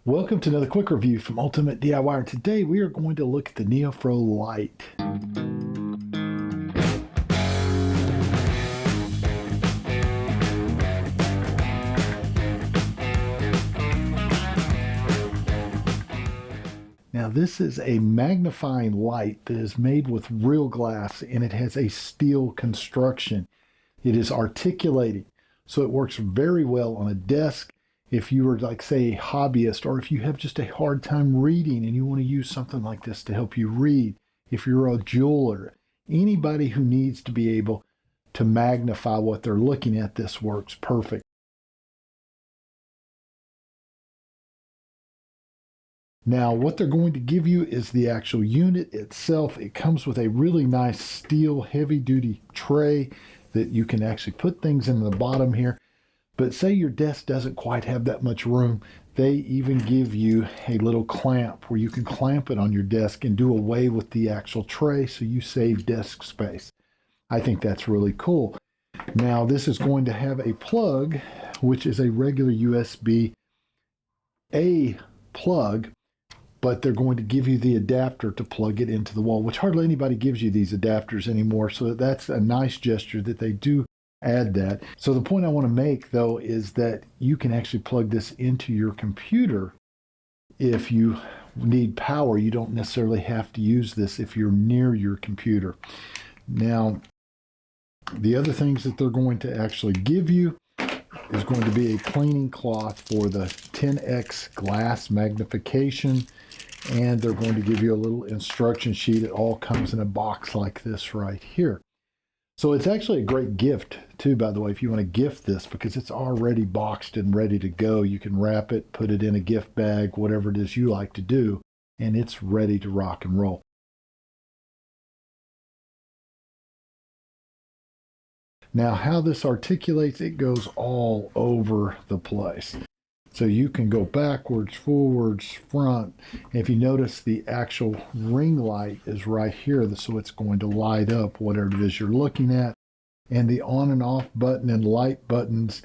Welcome to another quick review from Ultimate DIY. And today we are going to look at the NEREFOU light. Now this is a magnifying light that is made with real glass and it has a steel construction. It is articulating, so it works very well on a desk. If you were, like, say, a hobbyist, or if you have just a hard time reading and you want to use something like this to help you read, if you're a jeweler, anybody who needs to be able to magnify what they're looking at, this works perfect. Now, what they're going to give you is the actual unit itself. It comes with a really nice steel heavy-duty tray that you can actually put things in the bottom here. But say your desk doesn't quite have that much room, they even give you a little clamp where you can clamp it on your desk and do away with the actual tray so you save desk space. I think that's really cool. Now this is going to have a plug, which is a regular USB-A plug, but they're going to give you the adapter to plug it into the wall, which hardly anybody gives you these adapters anymore. So that's a nice gesture that they do add that. So the point I want to make, though, is that you can actually plug this into your computer if you need power. You don't necessarily have to use this if you're near your computer. Now, the other things that they're going to actually give you is going to be a cleaning cloth for the 10x glass magnification, and they're going to give you a little instruction sheet. It all comes in a box like this right here. So it's actually a great gift too, by the way, if you want to gift this, because it's already boxed and ready to go. You can wrap it, put it in a gift bag, whatever it is you like to do, and it's ready to rock and roll. Now, how this articulates, it goes all over the place. So you can go backwards, forwards, front. And if you notice, the actual ring light is right here, so it's going to light up whatever it is you're looking at. And the on and off button and light buttons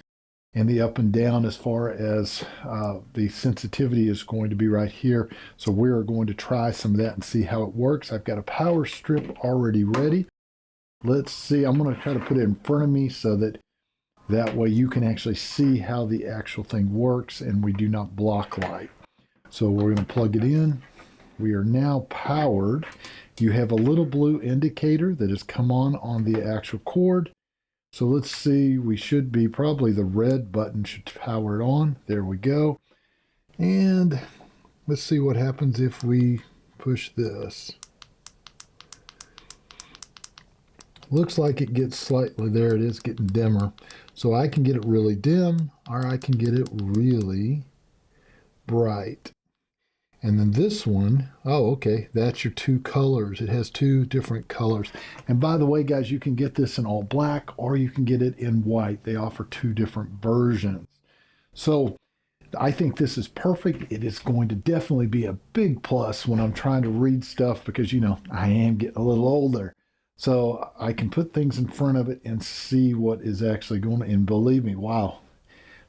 and the up and down, as far as the sensitivity, is going to be right here. So we are going to try some of that and see how it works. I've got a power strip already ready. Let's see, I'm going to try to put it in front of me so that way you can actually see how the actual thing works and we do not block light. So we're going to plug it in. We are now powered. You have a little blue indicator that has come on the actual cord. So let's see, we should be, probably the red button should power it on. There we go. And let's see what happens if we push this. Looks like it gets slightly, there it is, getting dimmer. So I can get it really dim, or I can get it really bright. And then this one, oh, okay, that's your two colors. It has two different colors. And by the way, guys, you can get this in all black or you can get it in white. They offer two different versions. So I think this is perfect. It is going to definitely be a big plus when I'm trying to read stuff, because, you know, I am getting a little older. So I can put things in front of it and see what is actually going on. And believe me, wow.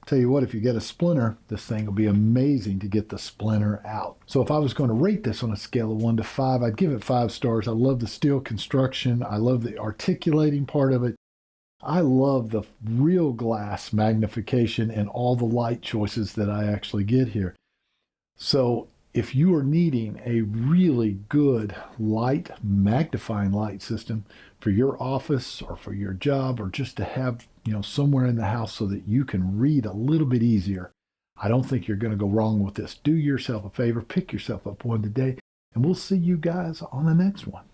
Tell you what, if you get a splinter, this thing will be amazing to get the splinter out. So if I was going to rate this on a scale of 1 to 5, I'd give it 5 stars. I love the steel construction. I love the articulating part of it. I love the real glass magnification and all the light choices that I actually get here. So if you are needing a really good light, magnifying light system for your office or for your job, or just to have, you know, somewhere in the house so that you can read a little bit easier, I don't think you're going to go wrong with this. Do yourself a favor, pick yourself up one today, and we'll see you guys on the next one.